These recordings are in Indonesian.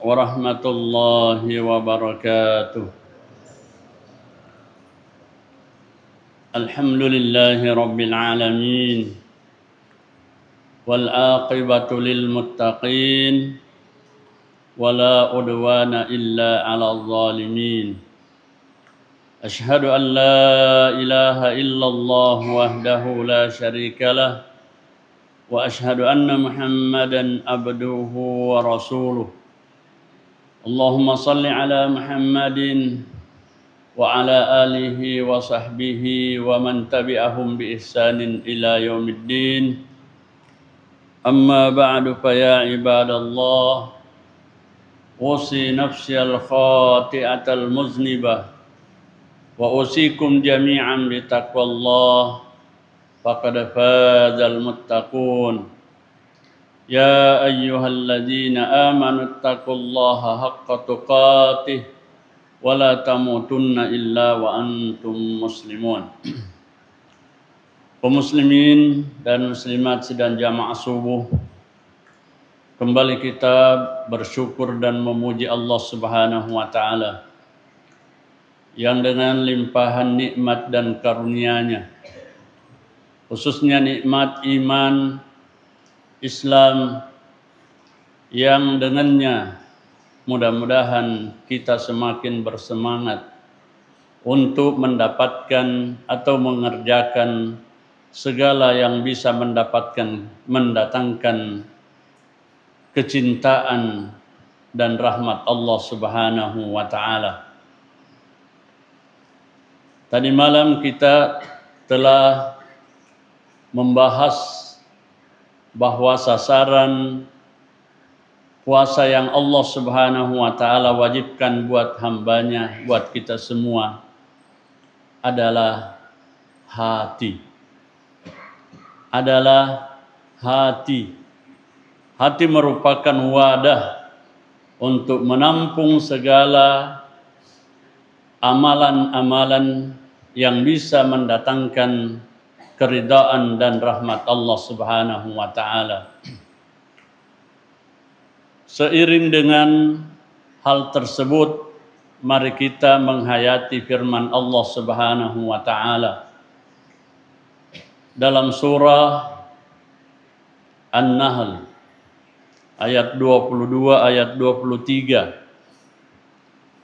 warahmatullahi wabarakatuh. Alhamdulillahi rabbil alamin wal aqibatu lil muttaqin wala udwana illa 'alal zalimin. Ashhadu an la ilaha illallah wahdahu la syarika lah wa ashhadu anna Muhammadan abduhu wa rasuluh. Allahumma salli ala Muhammadin wa ala alihi wa sahbihi wa man tabi'ahum bi ihsanin ila yaumiddin. Amma ba'du fa ya ibadallah, usi nafsi al-khati'atal muznibah wa usikum jami'an bi taqwallah faqad fazal muttaqun. Ya ayyuhalladzina amanu taqullaha haqqa tuqatih wa la tamutunna illa wa antum muslimun. Kaum muslimin dan muslimat sidang jamaah subuh, kembali kita bersyukur dan memuji Allah Subhanahu wa taala yang dengan limpahan nikmat dan karunia-Nya, khususnya nikmat iman Islam, yang dengannya mudah-mudahan kita semakin bersemangat untuk mendapatkan atau mengerjakan segala yang bisa mendatangkan kecintaan dan rahmat Allah Subhanahu wa taala. Tadi malam kita telah membahas bahwa sasaran puasa yang Allah Subhanahu wa taala wajibkan buat hambanya, buat kita semua adalah hati. Adalah hati. Hati merupakan wadah untuk menampung segala amalan-amalan yang bisa mendatangkan keridaan dan rahmat Allah Subhanahu wa taala. Seiring dengan hal tersebut, mari kita menghayati firman Allah Subhanahu wa taala dalam surah An-Nahl ayat 22 ayat 23,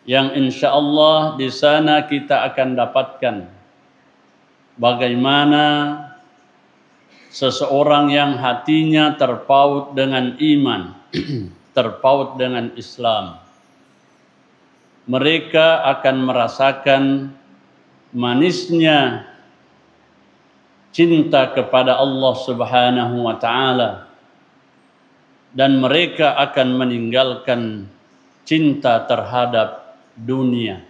yang insyaallah di sana kita akan dapatkan bagaimana seseorang yang hatinya terpaut dengan iman, terpaut dengan Islam, mereka akan merasakan manisnya cinta kepada Allah Subhanahu wa taala, dan mereka akan meninggalkan cinta terhadap dunia.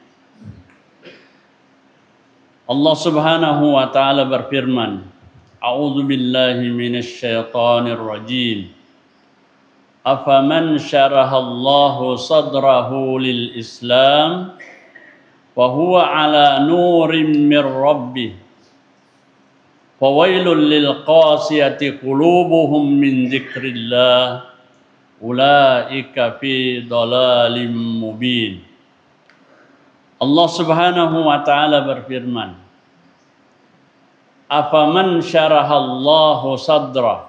Allah Subhanahu wa taala berfirman, A'udzu billahi minasy syaithanir rajim. Afaman syarahallahu sadrahu lil Islam wa huwa ala nurim mir rabbih. Fawailul lil qasiyati qulubuhum min dzikrillah. Ulaika fi dhalalim mubin. Allah Subhanahu wa taala berfirman, afaman syarahallahu sadra,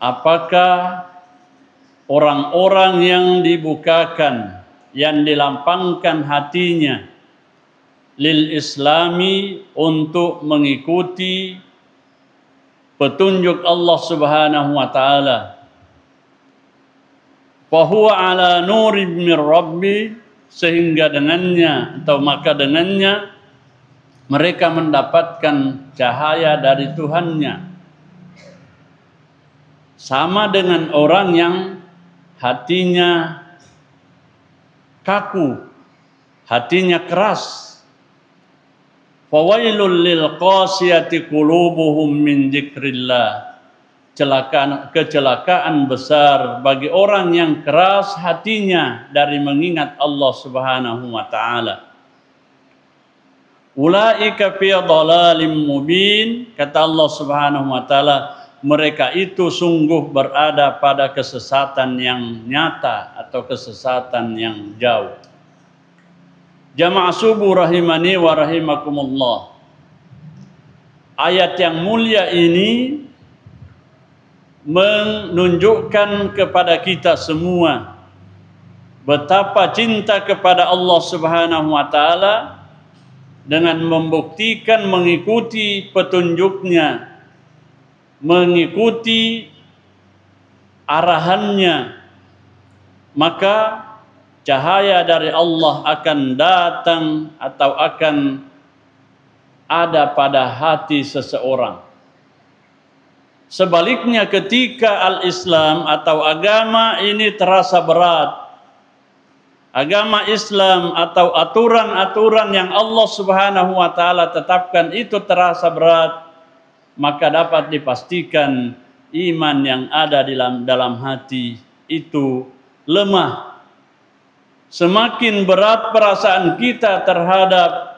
apakah orang-orang yang dibukakan, yang dilampangkan hatinya lil islami, untuk mengikuti petunjuk Allah Subhanahu wa taala, fa huwa ala nurim mir rabbi, sehingga dengannya atau maka dengannya mereka mendapatkan cahaya dari Tuhannya. Sama dengan orang yang hatinya kaku, hatinya keras. Fawailul lil qasiyati qulubuhum min dzikrillah. Kecelakaan besar bagi orang yang keras hatinya dari mengingat Allah Subhanahu wa taala. Ulaika fi dhalalim mubin, kata Allah Subhanahu wa taala, mereka itu sungguh berada pada kesesatan yang nyata atau kesesatan yang jauh. Jamaah subuh rahimani wa rahimakumullah. Ayat yang mulia ini menunjukkan kepada kita semua betapa cinta kepada Allah Subhanahu wa taala dengan membuktikan mengikuti petunjuknya, mengikuti arahannya, maka cahaya dari Allah akan datang atau akan ada pada hati seseorang. Sebaliknya ketika al-Islam atau agama ini terasa berat, agama Islam atau aturan-aturan yang Allah Subhanahu wa taala tetapkan itu terasa berat, maka dapat dipastikan iman yang ada di dalam hati itu lemah. Semakin berat perasaan kita terhadap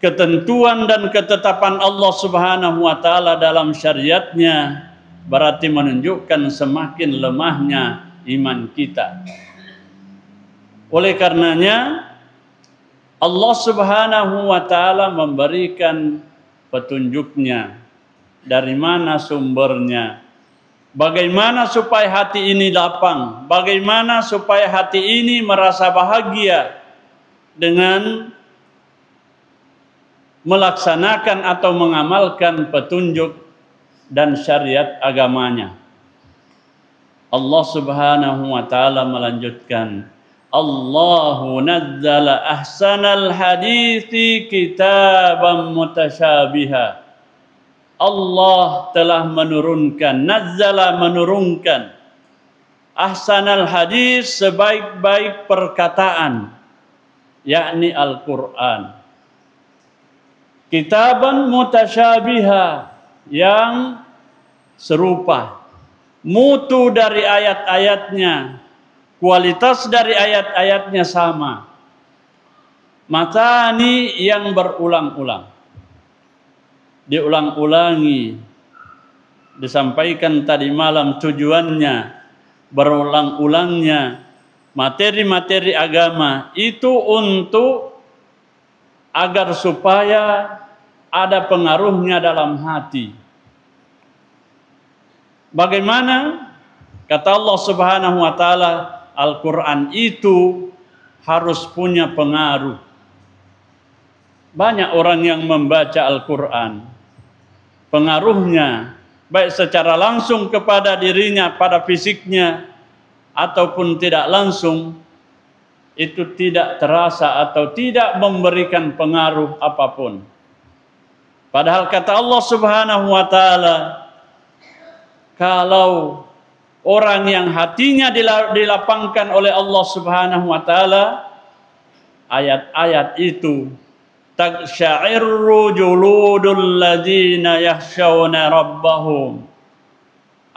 ketentuan dan ketetapan Allah Subhanahu wa taala dalam syariatnya, berarti menunjukkan semakin lemahnya iman kita. Oleh karenanya Allah Subhanahu wa taala memberikan petunjuknya. Dari mana sumbernya? Bagaimana supaya hati ini lapang? Bagaimana supaya hati ini merasa bahagia dengan melaksanakan atau mengamalkan petunjuk dan syariat agamanya? Allah Subhanahu wa taala melanjutkan, Allahu nazzala ahsanal hadithi kitaban mutasyabiha. Allah telah menurunkan, nazzala menurunkan, ahsanal hadis sebaik-baik perkataan, yakni Al-Quran. Kitaban mutasyabiha, yang serupa, mutu dari ayat-ayatnya, kualitas dari ayat-ayatnya sama. Matani yang berulang-ulang, diulang-ulangi, disampaikan tadi malam tujuannya, berulang-ulangnya materi-materi agama itu untuk agar supaya ada pengaruhnya dalam hati. Bagaimana? Kata Allah Subhanahu wa taala, Al-Quran itu harus punya pengaruh. Banyak orang yang membaca Al-Quran, pengaruhnya baik secara langsung kepada dirinya, pada fisiknya, ataupun tidak langsung, itu tidak terasa atau tidak memberikan pengaruh apapun. Padahal kata Allah Subhanahu wa taala, kalau orang yang hatinya dilapangkan oleh Allah Subhanahu wa taala, ayat-ayat itu taqsya'irru juludul ladzina yakhshawna rabbahum,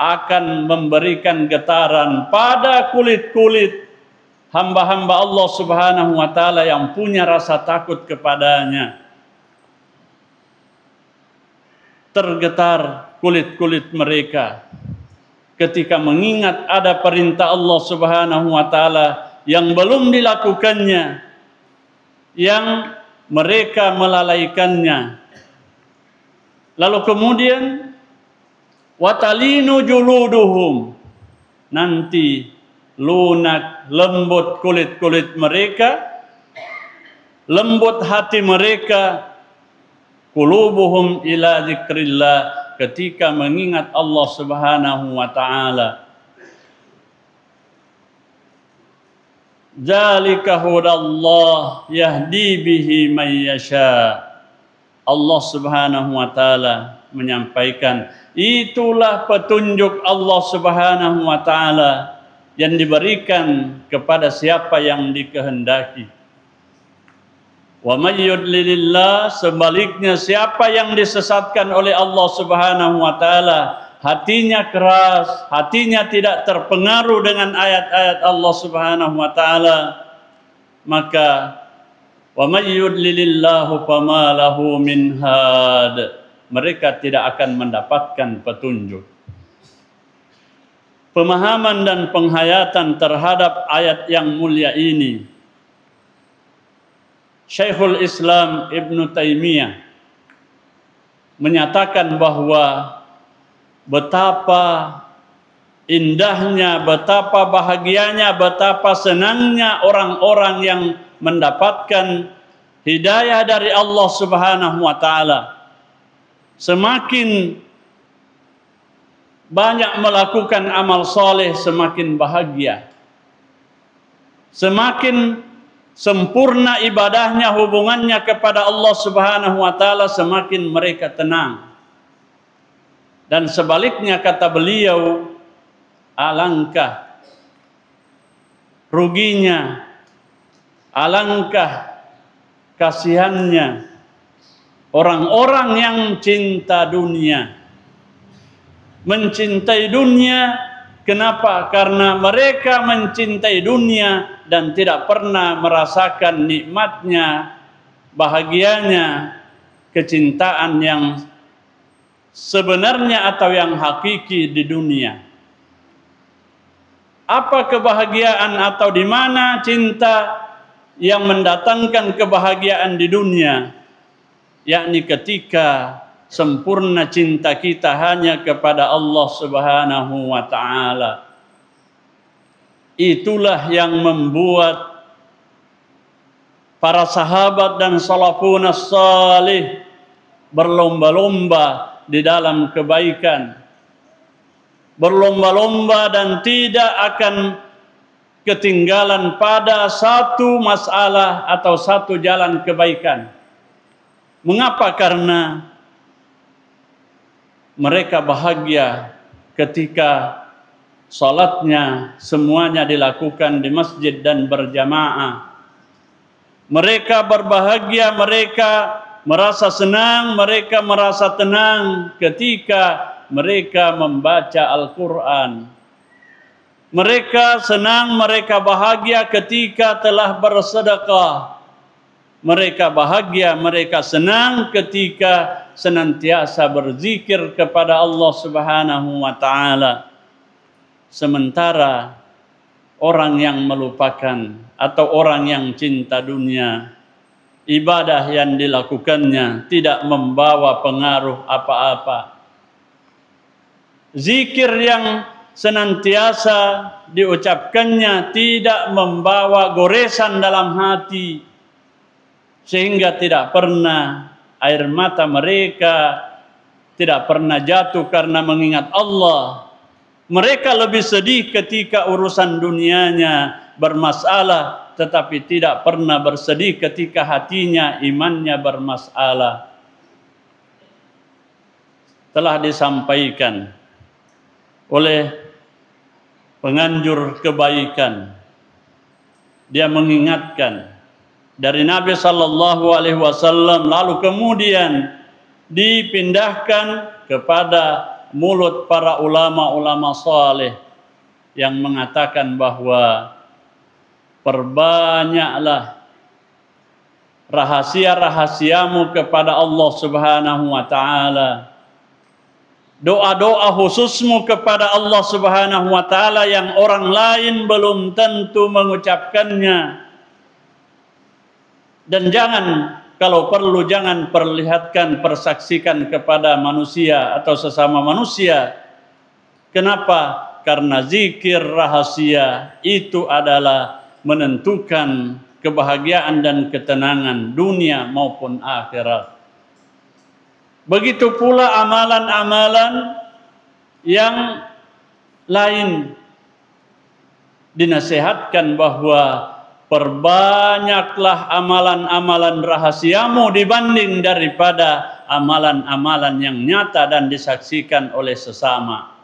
akan memberikan getaran pada kulit-kulit hamba-hamba Allah Subhanahu wa taala yang punya rasa takut kepadanya. Tergetar kulit-kulit mereka ketika mengingat ada perintah Allah Subhanahu wa taala yang belum dilakukannya, yang mereka melalaikannya. Lalu kemudian watalinu juluduhum, nanti lunak, lembut kulit-kulit mereka, lembut hati mereka, qulubuhum ila dzikrillah, ketika mengingat Allah Subhanahu wa taala. Dzalika hudallah yahdi bihi may yasha. Allah Subhanahu wa taala menyampaikan, itulah petunjuk Allah Subhanahu wa taala yang diberikan kepada siapa yang dikehendaki. Wa may yudlilillah, sebaliknya siapa yang disesatkan oleh Allah Subhanahu wa taala, hatinya keras, hatinya tidak terpengaruh dengan ayat-ayat Allah Subhanahu wa taala, maka wa may yudlilillahu fama lahu min had, mereka tidak akan mendapatkan petunjuk. pemahaman dan penghayatan terhadap ayat yang mulia ini, Syekhul Islam Ibn Taimiyah menyatakan bahwa betapa indahnya, betapa bahagianya, betapa senangnya orang-orang yang mendapatkan hidayah dari Allah Subhanahu wa taala. Semakin banyak melakukan amal soleh, semakin bahagia. Semakin sempurna ibadahnya, hubungannya kepada Allah Subhanahu wa taala, semakin mereka tenang. Dan sebaliknya kata beliau, alangkah ruginya, alangkah kasihannya orang-orang yang cinta dunia. Mencintai dunia, kenapa? Karena mereka mencintai dunia dan tidak pernah merasakan nikmatnya, bahagianya, kecintaan yang sebenarnya atau yang hakiki di dunia. Apa kebahagiaan atau di mana cinta yang mendatangkan kebahagiaan di dunia? Yakni ketika sempurna cinta kita hanya kepada Allah Subhanahu wa taala. Itulah yang membuat para sahabat dan salafun salih berlomba-lomba di dalam kebaikan, berlomba-lomba dan tidak akan ketinggalan pada satu masalah atau satu jalan kebaikan. Mengapa? Karena mereka bahagia ketika salatnya semuanya dilakukan di masjid dan berjamaah. Mereka berbahagia, mereka merasa senang, mereka merasa tenang ketika mereka membaca Al-Quran. Mereka senang, mereka bahagia ketika telah bersedekah. Mereka bahagia, mereka senang ketika senantiasa berzikir kepada Allah Subhanahu wa taala. Sementara orang yang melupakan atau orang yang cinta dunia, ibadah yang dilakukannya tidak membawa pengaruh apa-apa. Zikir yang senantiasa diucapkannya tidak membawa goresan dalam hati, sehingga tidak pernah air mata mereka tidak pernah jatuh karena mengingat Allah. Mereka lebih sedih ketika urusan dunianya bermasalah, tetapi tidak pernah bersedih ketika hatinya, imannya bermasalah. Telah disampaikan oleh penganjur kebaikan, dia mengingatkan dari Nabi sallallahu alaihi wasallam, lalu kemudian dipindahkan kepada mulut para ulama-ulama saleh yang mengatakan bahwa perbanyaklah rahasia-rahasiamu kepada Allah Subhanahu wa taala. Doa-doa khususmu kepada Allah Subhanahu wa taala yang orang lain belum tentu mengucapkannya. Dan jangan, kalau perlu jangan perlihatkan, persaksikan kepada manusia atau sesama manusia. Kenapa? Karena zikir rahasia itu adalah menentukan kebahagiaan dan ketenangan dunia maupun akhirat. Begitu pula amalan-amalan yang lain, dinasihatkan bahwa perbanyaklah amalan-amalan rahasiamu dibanding daripada amalan-amalan yang nyata dan disaksikan oleh sesama.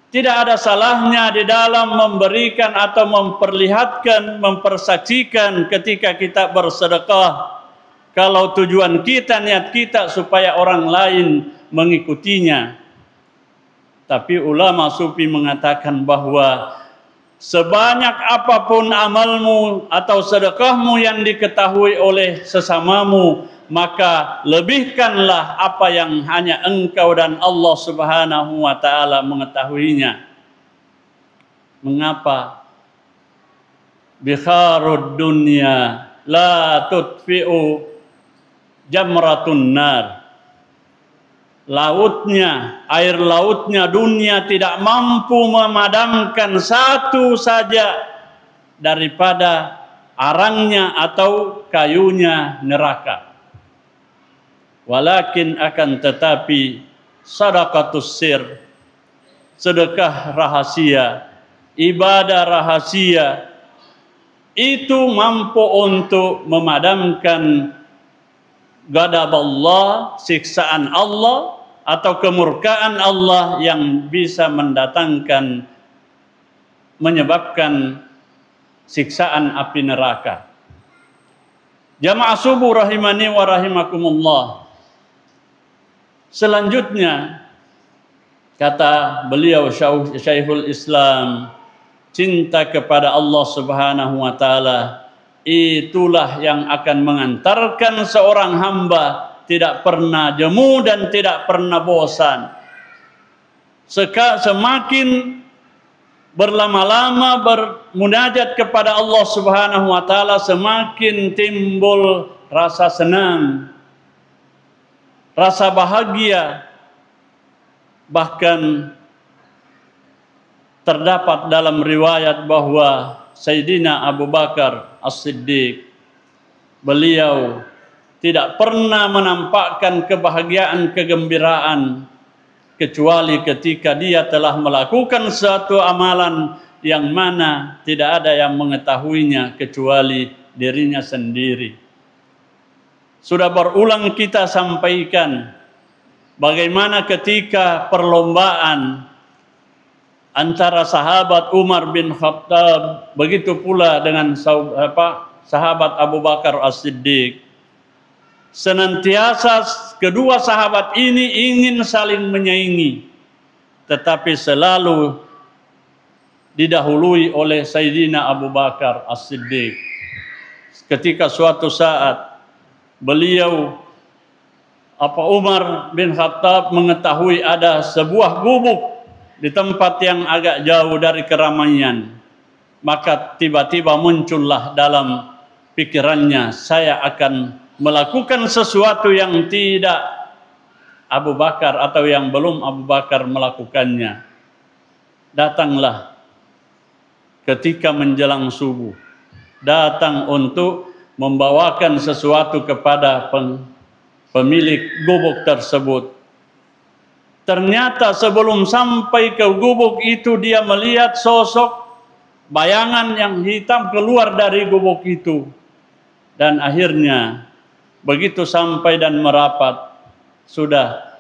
Tidak ada salahnya di dalam memberikan atau memperlihatkan, mempersaksikan ketika kita bersedekah, kalau tujuan kita, niat kita supaya orang lain mengikutinya. Tapi ulama sufi mengatakan bahwa sebanyak apapun amalmu atau sedekahmu yang diketahui oleh sesamamu, maka lebihkanlah apa yang hanya engkau dan Allah Subhanahu wa taala mengetahuinya. Mengapa? Bikharud dunya la tutfi'u jamratun nar. Lautnya, air lautnya dunia tidak mampu memadamkan satu saja daripada arangnya atau kayunya neraka. Walakin akan tetapi sadaqatus sir, sedekah rahasia, ibadah rahasia, itu mampu untuk memadamkan ghadab Allah, siksaan Allah atau kemurkaan Allah yang bisa mendatangkan, menyebabkan siksaan api neraka. Jamaah subuh rahimani wa rahimakumullah. Selanjutnya kata beliau Syekhul Islam, cinta kepada Allah Subhanahu wa taala itulah yang akan mengantarkan seorang hamba tidak pernah jemu dan tidak pernah bosan. Semakin berlama-lama bermunajat kepada Allah Subhanahu wa taala, semakin timbul rasa senang, rasa bahagia. Bahkan terdapat dalam riwayat bahwa Sayyidina Abu Bakar As-Siddiq, beliau tidak pernah menampakkan kebahagiaan, kegembiraan kecuali ketika dia telah melakukan suatu amalan yang mana tidak ada yang mengetahuinya kecuali dirinya sendiri. Sudah berulang kita sampaikan bagaimana ketika perlombaan antara sahabat Umar bin Khattab, begitu pula dengan sahabat Abu Bakar As-Siddiq. Senantiasa kedua sahabat ini ingin saling menyaingi, tetapi selalu didahului oleh Sayyidina Abu Bakar As-Siddiq. Ketika suatu saat beliau Umar bin Khattab mengetahui ada sebuah gubuk di tempat yang agak jauh dari keramaian, maka tiba-tiba muncullah dalam pikirannya, saya akan melakukan sesuatu yang tidak Abu Bakar atau yang belum Abu Bakar melakukannya. Datanglah ketika menjelang subuh, datang untuk membawakan sesuatu kepada pemilik gubuk tersebut. Ternyata sebelum sampai ke gubuk itu dia melihat sosok bayangan yang hitam keluar dari gubuk itu. Dan akhirnya begitu sampai dan merapat, sudah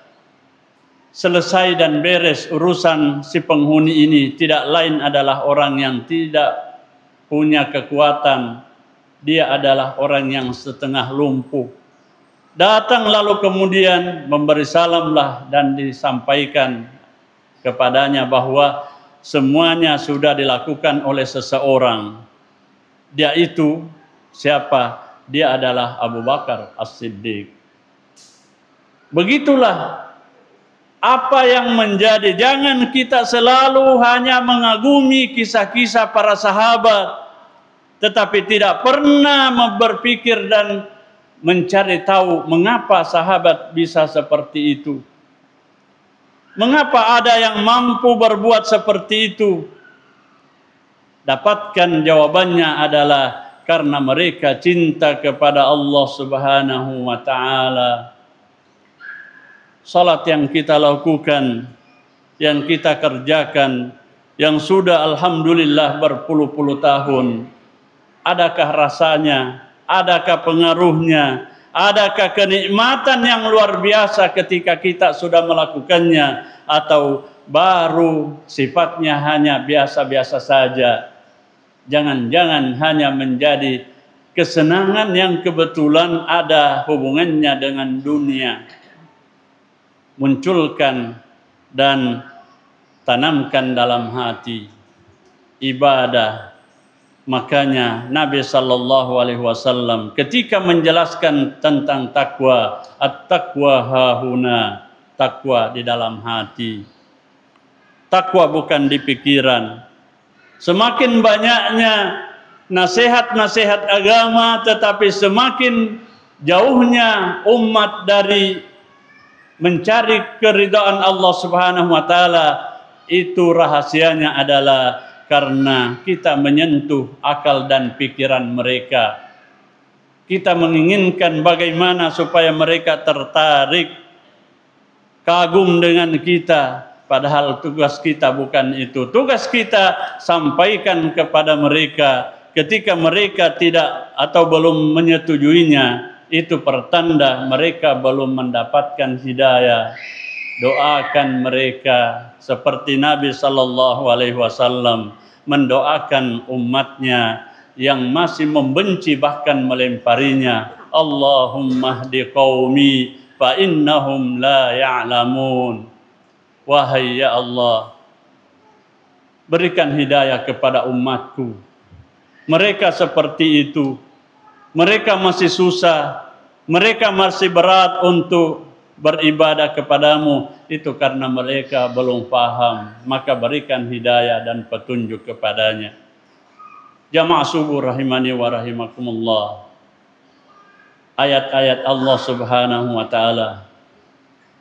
selesai dan beres urusan si penghuni ini. Tidak lain adalah orang yang tidak punya kekuatan. Dia adalah orang yang setengah lumpuh. Datang lalu kemudian memberi salamlah dan disampaikan kepadanya bahwa semuanya sudah dilakukan oleh seseorang. Dia itu siapa? Dia adalah Abu Bakar As-Siddiq. Begitulah apa yang menjadi. Jangan kita selalu hanya mengagumi kisah-kisah para sahabat, tetapi tidak pernah berpikir dan mencari tahu mengapa sahabat bisa seperti itu. Mengapa ada yang mampu berbuat seperti itu? Dapatkan jawabannya adalah karena mereka cinta kepada Allah Subhanahu wa taala. Salat yang kita lakukan, yang kita kerjakan, yang sudah alhamdulillah berpuluh-puluh tahun, adakah rasanya? Adakah pengaruhnya? Adakah kenikmatan yang luar biasa ketika kita sudah melakukannya? Atau baru sifatnya hanya biasa-biasa saja? Jangan-jangan hanya menjadi kesenangan yang kebetulan ada hubungannya dengan dunia. Munculkan dan tanamkan dalam hati ibadah. Makanya Nabi sallallahu alaihi wasallam ketika menjelaskan tentang takwa, at-taqwa hahuna, takwa di dalam hati. Takwa bukan di pikiran. Semakin banyaknya nasihat-nasihat agama, tetapi semakin jauhnya umat dari mencari keridhaan Allah Subhanahu wa taala. Itu rahasianya adalah karena kita menyentuh akal dan pikiran mereka. Kita menginginkan bagaimana supaya mereka tertarik, kagum dengan kita. Padahal tugas kita bukan itu. Tugas kita sampaikan kepada mereka. Ketika mereka tidak atau belum menyetujuinya, itu pertanda mereka belum mendapatkan hidayah. Doakan mereka seperti Nabi Sallallahu Alaihi Wasallam mendoakan umatnya yang masih membenci bahkan melemparinya. Allahumma hdi qaumi fa innahum la ya'lamun. Wahai ya Allah, berikan hidayah kepada umatku. Mereka seperti itu. Mereka masih susah. Mereka masih berat untuk beribadah kepadamu. Itu karena mereka belum paham. Maka berikan hidayah dan petunjuk kepadanya. Jamaah subuh rahimani wa rahimakumullah. Ayat-ayat Allah Subhanahu wa taala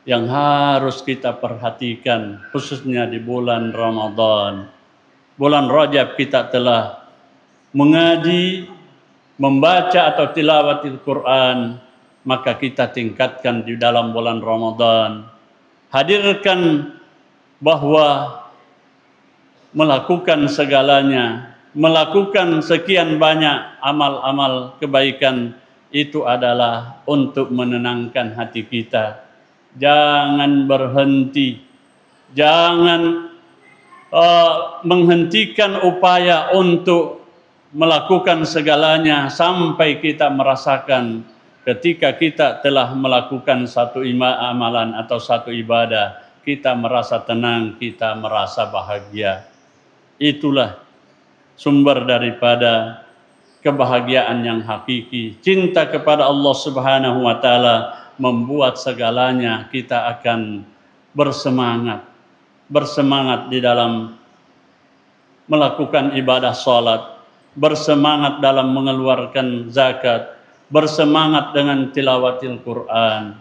yang harus kita perhatikan, khususnya di bulan Ramadan. Bulan Rajab kita telah mengaji, membaca atau tilawatil Quran, maka kita tingkatkan di dalam bulan Ramadan. Hadirkan bahwa melakukan segalanya, melakukan sekian banyak amal-amal kebaikan itu adalah untuk menenangkan hati kita. Jangan berhenti, jangan menghentikan upaya untuk melakukan segalanya sampai kita merasakan ketika kita telah melakukan satu amalan atau satu ibadah, kita merasa tenang, kita merasa bahagia. Itulah sumber daripada kebahagiaan yang hakiki. Cinta kepada Allah Subhanahu wa taala membuat segalanya kita akan bersemangat di dalam melakukan ibadah salat, bersemangat dalam mengeluarkan zakat, bersemangat dengan tilawatil Quran.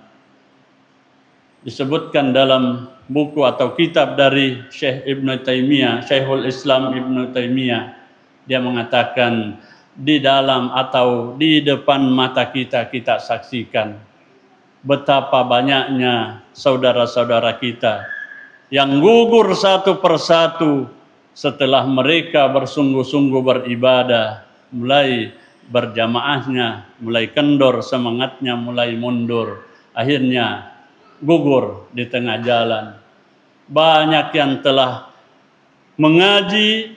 Disebutkan dalam buku atau kitab dari Syekh Ibnu Taimiyah, Syekhul Islam Ibnu Taimiyah, dia mengatakan di dalam atau di depan mata kita saksikan betapa banyaknya saudara-saudara kita yang gugur satu persatu setelah mereka bersungguh-sungguh beribadah, mulai berjamaahnya, mulai kendor semangatnya, mulai mundur, akhirnya gugur di tengah jalan. Banyak yang telah mengaji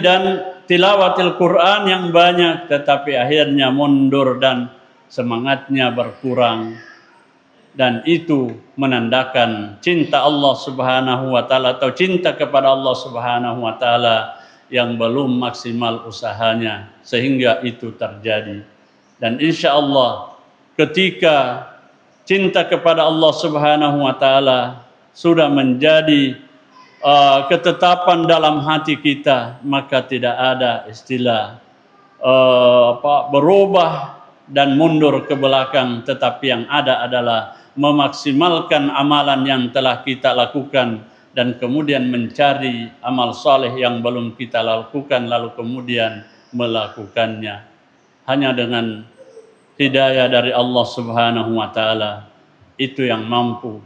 dan tilawatil Quran yang banyak, tetapi akhirnya mundur dan semangatnya berkurang. Dan itu menandakan cinta Allah Subhanahu wa taala atau cinta kepada Allah Subhanahu wa taala yang belum maksimal usahanya sehingga itu terjadi. Dan insya Allah ketika cinta kepada Allah Subhanahu wa taala sudah menjadi ketetapan dalam hati kita, maka tidak ada istilah berubah dan mundur ke belakang, tetapi yang ada adalah memaksimalkan amalan yang telah kita lakukan dan kemudian mencari amal saleh yang belum kita lakukan lalu kemudian melakukannya. Hanya dengan hidayah dari Allah Subhanahu wa taala itu yang mampu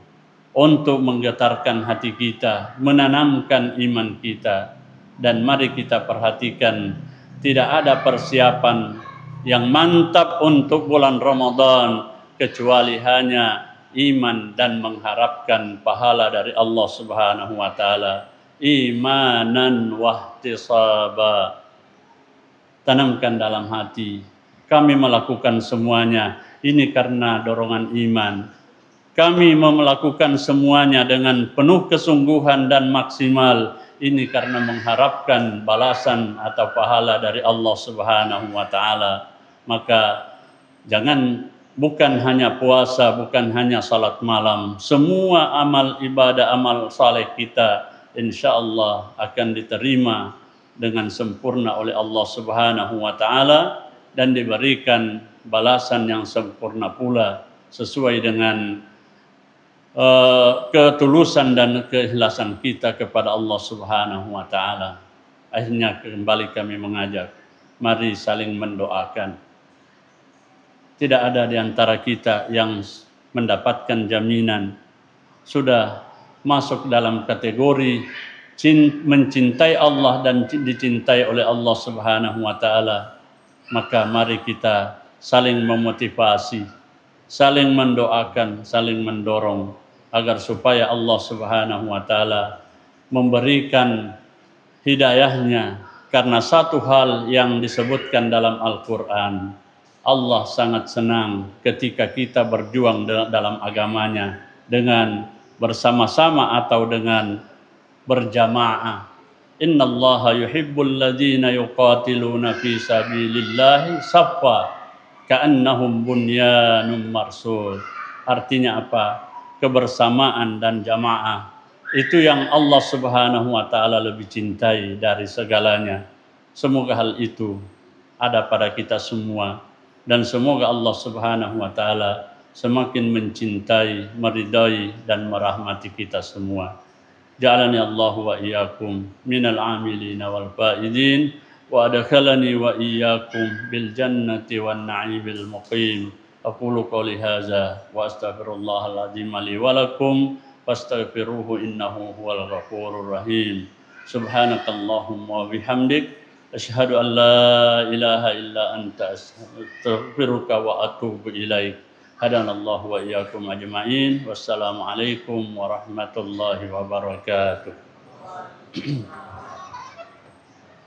untuk menggetarkan hati kita, menanamkan iman kita. Dan mari kita perhatikan, tidak ada persiapan yang mantap untuk bulan Ramadan kecuali hanya iman dan mengharapkan pahala dari Allah Subhanahu wa taala. Imanan wahtisaba. Tanamkan dalam hati, kami melakukan semuanya ini karena dorongan iman. Kami melakukan semuanya dengan penuh kesungguhan dan maksimal ini karena mengharapkan balasan atau pahala dari Allah Subhanahu wa taala. Maka jangan, bukan hanya puasa, bukan hanya salat malam, semua amal ibadah, amal saleh kita insyaallah akan diterima dengan sempurna oleh Allah Subhanahu wa taala dan diberikan balasan yang sempurna pula sesuai dengan ketulusan dan keikhlasan kita kepada Allah Subhanahu wa taala. Akhirnya kembali kami mengajak, mari saling mendoakan. Tidak ada di antara kita yang mendapatkan jaminan sudah masuk dalam kategori mencintai Allah dan dicintai oleh Allah Subhanahu wa taala. Maka mari kita saling memotivasi, saling mendoakan, saling mendorong agar supaya Allah Subhanahu wa taala memberikan hidayahnya, karena satu hal yang disebutkan dalam Al-Qur'an, Allah sangat senang ketika kita berjuang dalam agamanya dengan bersama-sama atau dengan berjamaah. Innallaha yuhibbul ladzina yuqatiluna fi sabilillahi saffa ka'annahum bunyanun marsud. Artinya apa? Kebersamaan dan jamaah itu yang Allah Subhanahu wa taala lebih cintai dari segalanya. Semoga hal itu ada pada kita semua dan semoga Allah Subhanahu wa taala semakin mencintai, meridai dan merahmati kita semua. Ja'alani Allah wa iyyakum minal amilina wal faizin wa adkhalani wa iyyakum bil jannati wan na'imil muqim. Aqulu qouli hadza wa astaghfirullahal azim li wa lakum fastaghfiruhu innahu huwal ghafurur rahim. Subhanakallahumma wa bihamdik asyhadu an la ilaha illa anta astaghfiruka wa atubu ilaik. Hadanallahu wa iyyakum ajma'in. Wassalamualaikum warahmatullahi wabarakatuh.